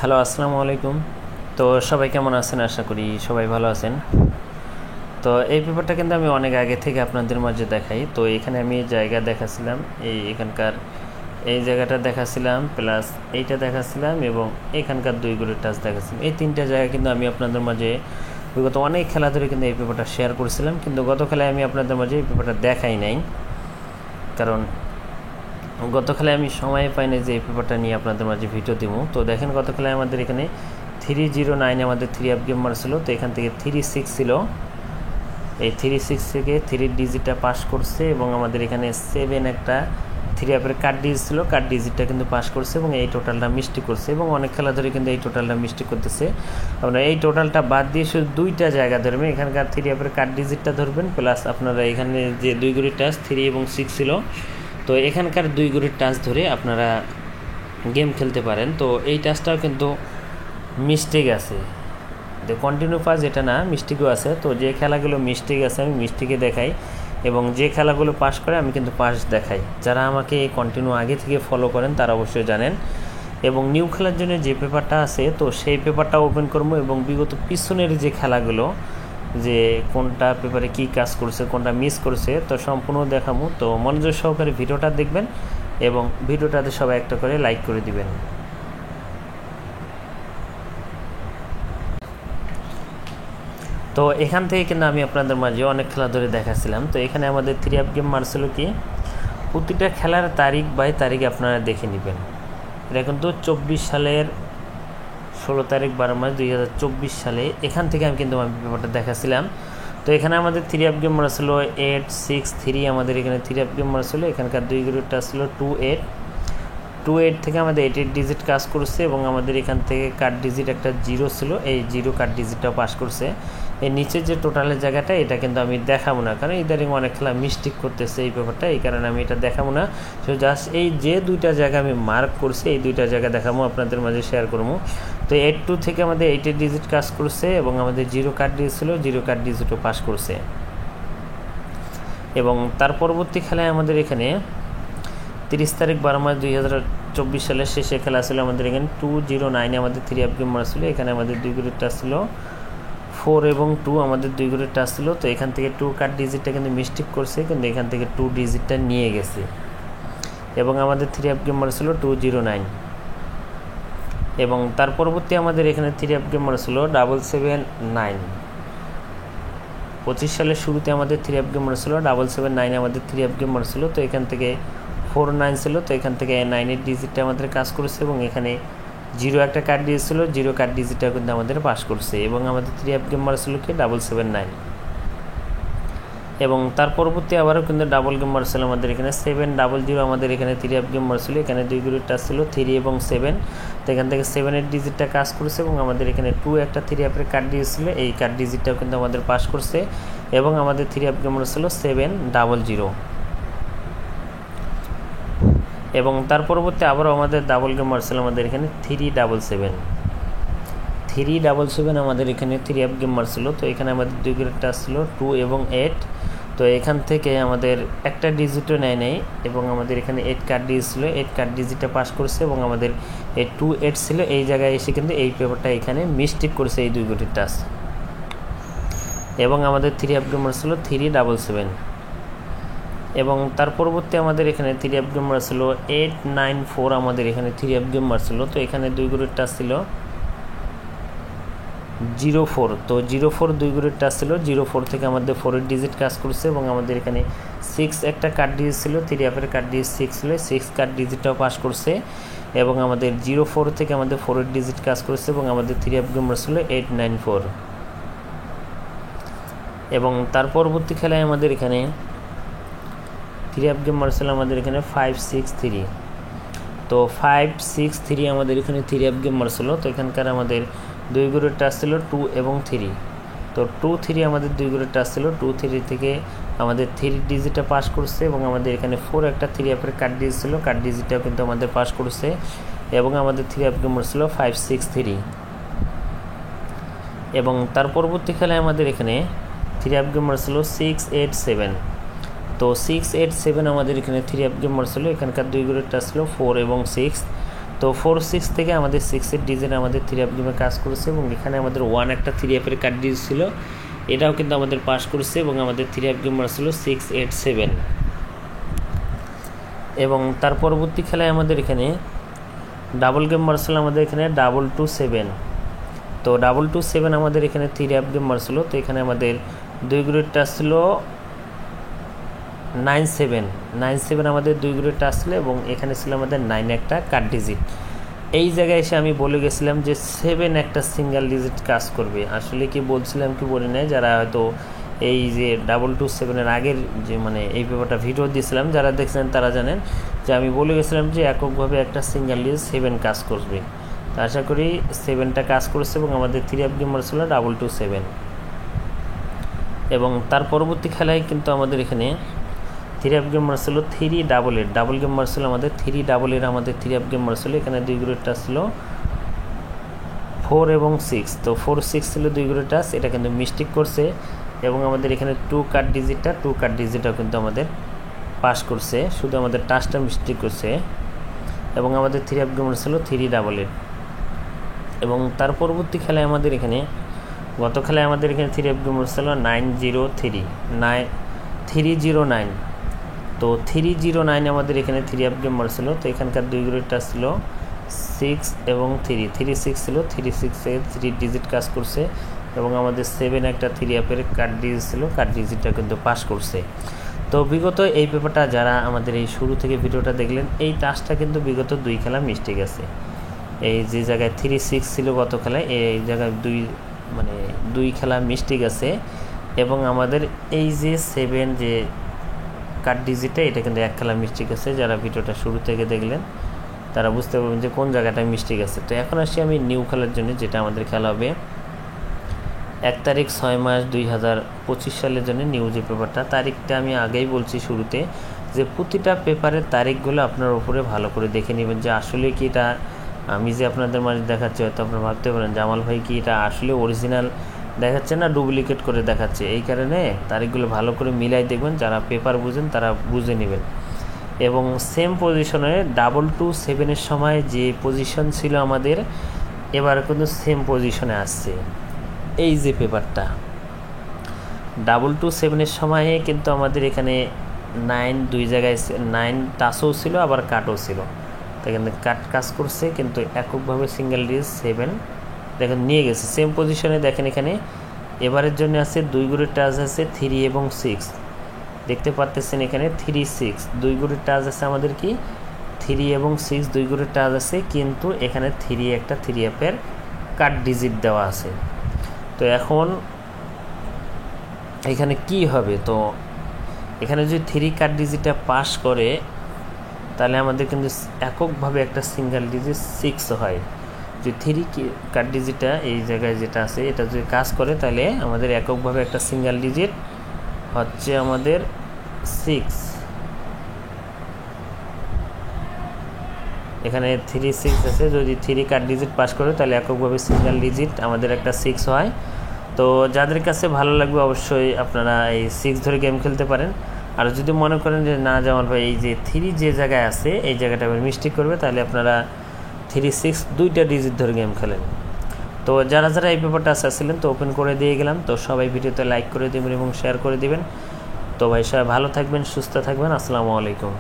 Hello, আসসালামু আলাইকুম। তো সবাই কেমন আছেন? আশা করি সবাই ভালো আছেন। তো এই পেপারটা কিন্তু আমি অনেক আগে থেকে আপনাদের মাঝে দেখাই। তো এখানে আমি জায়গা দেখাছিলাম, এখানকার এই জায়গাটা দেখাছিলাম, প্লাস এইটা দেখাছিলাম এবং এখানকার দুই গড়ের টাচ দেখাছিলাম। এই তিনটা জায়গা কিন্তু আমি আপনাদের মাঝে বিগত অনেক খেলা ধরে কিন্তু এই পেপারটা শেয়ার করেছিলাম, কিন্তু গত খেলায় আমি আপনাদের মাঝে এই পেপারটা দেখাই নাই, কারণ গত খেলায় আমি সময় পাইনি যে এই পেপারটা নিয়ে আপনাদের মাঝে ভিডিও দিব। তো দেখেন, গত খেলায় আমাদের এখানে 309 আমাদের 3 আপ গেম মারছিল। তো এখান থেকে 36 ছিল, এই 36 থেকে 3 ডিজিটটা পাস করছে এবং আমাদের এখানে 7 একটা 3 আপের কার্ড ডিজিট ছিল, কার্ড ডিজিটটা কিন্তু পাস করছে এবং এই টোটালটা মিস্টেক করছে এবং অনেক খেলা ধরে কিন্তু এই টোটালটা মিস্টেক করতেছে। আপনারা এই টোটালটা বাদ দিয়ে শুধু দুইটা জায়গা ধরবেন, এখানকার 3 আপের কার্ড ডিজিটটা ধরবেন, প্লাস আপনারা এখানে যে দুই গড়ির টাচ 3 এবং 6 ছিল, তো এখানকার দুই গড়ির টাচ ধরে আপনারা গেম খেলতে পারেন। তো এই টাচটাও কিন্তু মিস্টেক আছে, কন্টিনিউ পাস এটা না, মিস্টেকও আছে। তো যে খেলাগুলো মিস্টেক আছে আমি মিস্টেকে দেখাই এবং যে খেলাগুলো পাস করে আমি কিন্তু পাস দেখাই। যারা আমাকে এই কন্টিনিউ আগে থেকে ফলো করেন তারা অবশ্যই জানেন। এবং নিউ খেলার জন্য যে পেপারটা আছে, তো সেই পেপারটা ওপেন করবো এবং বিগত পিছনের যে খেলাগুলো, যে কোনটা পেপারে কি কাজ করছে, কোনটা মিস করছে, তো সম্পূর্ণ দেখাবো। তো মনোযোগ সহকারে ভিডিওটা দেখবেন এবং ভিডিওটাতে সবাই একটা করে লাইক করে দিবেন। তো এখান থেকে কিন্তু আমি আপনাদের মাঝে অনেক খেলা ধরে দেখাচ্ছিলাম। তো এখানে আমাদের 3 আপ গেম মারছিল কি, প্রতিটা খেলার তারিখ বাই তারিখ আপনারা দেখে নেবেন। এটা কিন্তু 24 সালের 16 তারিখ 12 মাস 2024 সালে এখান থেকে আমি কিন্তু পেপারটা দেখাচ্ছিলাম। তো এখানে আমাদের 3 আপ গেম মারছিল 863, আমাদের এখানে 3 আপ গেম মারছিল, এখানকার দুই গ্রুপটা ছিল 28 থেকে আমাদের 8 ডিজিট কাজ করছে এবং আমাদের এখান থেকে কার্ড ডিজিট একটা 0 ছিল, এই 0 কার্ড ডিজিটটাও পাস করছে। এই নিচের যে টোটালের জায়গাটা এটা কিন্তু আমি দেখাবো না, কারণ ইদারিং অনেক খেলা মিস্টেক করতেছে এই পেপারটা, এই কারণে আমি এটা দেখাবো না। তো জাস্ট এই যে দুইটা জায়গা আমি মার্ক করছি এই দুইটা জায়গা দেখাবো, আপনাদের মাঝে শেয়ার করবো। তো 82 থেকে আমাদের 8 ডিজিট কাজ করছে এবং আমাদের 0 কার্ড ডিজিট ছিল, 0 কার্ড ডিজিটও পাস করছে। এবং তার পরবর্তী খেলায় আমাদের এখানে 30 তারিখ 12 মাস 2024 সালের শেষে খেলা ছিল আমাদের এখানে 209 আমাদের 3 আপ গেম মারা ছিল। এখানে আমাদের দুই গ্রুপের টাচ ছিল 4 এবং 2, আমাদের দুই গ্রুপের টাচ ছিল। তো এখান থেকে 2 কার্ড ডিজিটটা কিন্তু মিস্টেক করছে, কিন্তু এখান থেকে 2 ডিজিটটা নিয়ে গেছে এবং আমাদের 3 আপ গেম মারা ছিল 209। এবং তার পরবর্তী আমাদের এখানে 3 আপ গেম মারা ছিল 779। 25 সালের শুরুতে আমাদের 3 আপ গেম মারা ছিল 779, আমাদের 3 আপ গেম মারা ছিল। তো এখান থেকে 49 ছিল, তো এখান থেকে 9 ডিজিটটা আমাদের কাজ করেছে এবং এখানে 0 একটা কার্ড দিয়েছিল, 0 কার্ড ডিজিটটা কিন্তু আমাদের পাস করছে এবং আমাদের 3 আপ গেম মারা ছিল কি 779। এবং তার পরবর্তী আবারও কিন্তু ডাবল গেম মারছিল আমাদের এখানে 700, আমাদের এখানে 3 আপ গেম মারছিল, এখানে দুই গ্রুপের টাচ ছিল 3 এবং 7। তো এখান থেকে 7 ডিজিটটা কাজ করেছে এবং আমাদের এখানে 2 একটা 3 আপের কার্ড দিয়েছিল, এই কার্ড ডিজিটটাও কিন্তু আমাদের পাস করছে এবং আমাদের 3 আপ গেম মারছিল 700। এবং তার পরবর্তী আবারও আমাদের ডাবল গেম মারছিল আমাদের এখানে 377 আমাদের এখানে 3 আপ গেম মারছিল। তো এখানে আমাদের দুই গ্রুপের টাচ ছিল 2 এবং 8। তো এখান থেকে আমাদের একটা ডিজিটও নেয় নেই এবং আমাদের এখানে 8 কার্ড ডিজিট ছিল, 8 কার্ড ডিজিটটা পাস করছে এবং আমাদের এই 28 ছিল, এই জায়গায় এসে কিন্তু এই পেপারটা এখানে মিস্টেক করছে এই দুই গ্রুপের টাচ এবং আমাদের 3 আপ গেম মারছিল 377। এবং তার পরবর্তী আমাদের এখানে 3 আপ গেম মারছিল 894, আমাদের এখানে 3 আপ গেম মারছিল। তো এখানে দুই গ্রুপের টাচ ছিল 04, তো 04 দুই গ্রুপের টাচ ছিল, 04 থেকে আমাদের 4 ডিজিট কাজ করছে এবং আমাদের এখানে 6 একটা কার্ড ডিজিট ছিল, 3 আপের কার্ড ডিজিট 6 ছিল, 6 কার্ড ডিজিটটাও পাস করছে এবং আমাদের 04 থেকে আমাদের 4 ডিজিট কাজ করছে এবং আমাদের 3 আপ গেম ছিল 894। এবং তার পরবর্তী খেলায় আমাদের এখানে 3 আপ গেম মারছিল আমাদের এখানে 563। তো 563 আমাদের এখানে 3 আপ গেম মারছিল। তো এখানকার আমাদের দুই গ্রুপের টাচ ছিল 2 এবং 3। তো 2 3 আমাদের দুই গ্রুপের টাচ ছিল, 2 3 থেকে আমাদের 3 ডিজিটটা পাস করছে এবং আমাদের এখানে 4 একটা 3 আপের কার্ড ডিজিট ছিল, কার্ড ডিজিটটাও কিন্তু আমাদের পাস করছে এবং আমাদের 3 আপ গেম ছিল 563। এবং তার পরবর্তী খেলায় আমাদের এখানে 3 আপ গেম ছিল 687। তো 687 আমাদের এখানে 3 আপ গেম মারছিল, এখানকার দুই গ্রুপের টাচ ছিল 4 এবং 6। তো 4-6 থেকে আমাদের 6-এর ডিজিট আমাদের 3F গেমে কাজ করেছে, এবং এখানে আমাদের 1 একটা 3F-এর কার্ড ডিজিট ছিল, এটাও কিন্তু আমাদের পাস করছে, এবং আমাদের 3F গেম ছিল 6-8-7। এবং তার পরবর্তী খেলায় আমাদের এখানে ডাবল গেম মারছিল আমাদের এখানে 2-2-7। তো 2-2-7 আমাদের এখানে 3F গেম মারছিল। তো এখানে আমাদের 2 গ্রেডটা ছিল 9-7 আমাদের 2 গ্রেডটা আসছিল, এবং এখানে ছিল আমাদের 9 একটা কার্ড ডিজিট। এই জায়গায় এসে আমি বলে গেছিলাম যে 7 একটা সিঙ্গেল ডিজিট কাজ করবে। আসলে কি বলছিলাম কি বলি নাই, যারা হয়তো এই যে 2-2-7-এর আগের যে মানে এই ব্যাপারটা ভিডিও দিয়েছিলাম, যারা দেখছেন তারা জানেন যে আমি বলে গেছিলাম যে এককভাবে একটা সিঙ্গেল ডিজিট 7 কাজ করবে। তো আশা করি 7টা কাজ করেছে, এবং আমাদের 3F গেম ছিল 2-2-7। এবং তার পরবর্তী খেলায় কিন্তু আমাদের এখানে 3F গেম ছিল 3-8-8। ডাবল গেম ছিল আমাদের 3-8-8 আমাদের 3F গেম ছিল। এখানে 2 গ্রেডটা ছিল 4 এবং 6। তো 4-6 ছিল 2 গ্রেড টাচ, এটা কিন্তু মিস্টেক করছে, এবং আমাদের এখানে 2 কার্ড ডিজিটটাও কিন্তু আমাদের পাস করছে, শুধু আমাদের টাচটা মিস্টেক করছে। এবং আমাদের 3F গেম ছিল 3-8-8। এবং তার পরবর্তী খেলায় আমাদের এখানে গত খেলায় আমাদের এখানে 3F গেম ছিল 309। তো 309 আমাদের এখানে 3F গেম ছিল। তো এখানকার 2 গ্রেডটা ছিল 6 এবং 3-6 ছিল। 3-6-এ 3 ডিজিট কাজ করছে, এবং আমাদের 7 একটা 3F-এর কার্ড ডিজিট ছিল, কার্ড ডিজিটটা কিন্তু পাস করছে। তো বিগত এই পেপারটা যারা আমাদের এই শুরু থেকে ভিডিওটা দেখলেন, এই টাচটা কিন্তু বিগত 2 খেলা মিস্টেক আছে। এই যে জায়গায় 3-6 ছিল গত খেলায়, এই জায়গায় 2 খেলা মিস্টেক আছে। এবং আমাদের এই যে 7 যে কার্ড ডিজিটটা, এটা কিন্তু 1 খেলা মিস্টেক আছে। যারা ভিডিওটা শুরু থেকে দেখলেন তারা বুঝতে পারবেন যে কোন জায়গাটায় মিস্টেক আছে। তো এখন আসি আমি নিউ খেলার জন্য, যেটা আমাদের খেলা হবে 1 তারিখ 6 মাস 2025 সালের জন্য। নিউ যে পেপারটা, তারিখটা আমি আগেই বলছি শুরুতে যে প্রতিটা পেপারের তারিখগুলো আপনার উপরে ভালো করে দেখে নেবেন, যে আসলে কি এটা আমি যে আপনাদের মাঝে দেখাচ্ছি, হয়তো আপনারা ভাবতে পারেন জামাল ভাই কি এটা আসলে অরিজিনাল দেখাচ্ছে না ডুপ্লিকেট করে দেখাচ্ছে। এই কারণে তারিখগুলো ভালো করে মিলাই দেখবেন, যারা পেপার বুঝেন তারা বুঝে নেবেন। এবং সেম পজিশনে 2-2-7-এর সময় যে পজিশন ছিল আমাদের, এবার কিন্তু সেম পজিশনে আসছে। এই যে পেপারটা 2-2-7-এর সময়ে কিন্তু আমাদের এখানে 9 2 জায়গায় 9 টাচও ছিল, আবার কাটও ছিল। তো এখানে কাট কাজ করছে, কিন্তু এককভাবে সিঙ্গেল ডিজিট 7 দেখেন নিয়ে গেছে সেম পজিশনে। দেখেন এখানে এবারের জন্য আছে 2 গ্রেড টাচ আছে 3 এবং 6, দেখতে পাচ্ছেন এখানে 3-6 2 গ্রেড টাচ আছে আমাদের কি 3 এবং 6 2 গ্রেড টাচ আছে, কিন্তু এখানে 3 একটা 3F-এর কার্ড ডিজিট দেওয়া আছে। তো এখন এখানে কি হবে, তো এখানে যদি 3 কার্ড ডিজিটটা পাস করে তাহলে আমাদের কিন্তু এককভাবে একটা সিঙ্গেল ডিজিট 6 হয়। যদি 3 কার্ড ডিজিটটা এই জায়গায় যেটা আছে এটা যদি কাজ করে, তাহলে আমাদের এককভাবে একটা সিঙ্গেল ডিজিট হচ্ছে আমাদের 6। এখানে 3-6 আছে, যদি 3 কার্ড ডিজিট পাস করে তাহলে এককভাবে সিঙ্গেল ডিজিট আমাদের একটা 6 হয়। তো যাদের কাছে ভালো লাগবে অবশ্যই আপনারা এই 6 ধরে গেম খেলতে পারেন। আর যদি মনে করেন যে না জামাল ভাই এই যে 3 যে জায়গায় আছে এই জায়গাটা আবার মিস্টেক করবে, তাহলে আপনারা 3-6 দুইটা ডিজিট ধরে গেম খেলেন। তো যারা যারা এই পেপারটা আসছিলেন তো ওপেন করে দিয়ে গেলাম। তো সবাই ভিডিওতে লাইক করে দেবেন এবং শেয়ার করে দিবেন। তো ভাই সবাই ভালো থাকবেন, সুস্থ থাকবেন। আসসালামু আলাইকুম।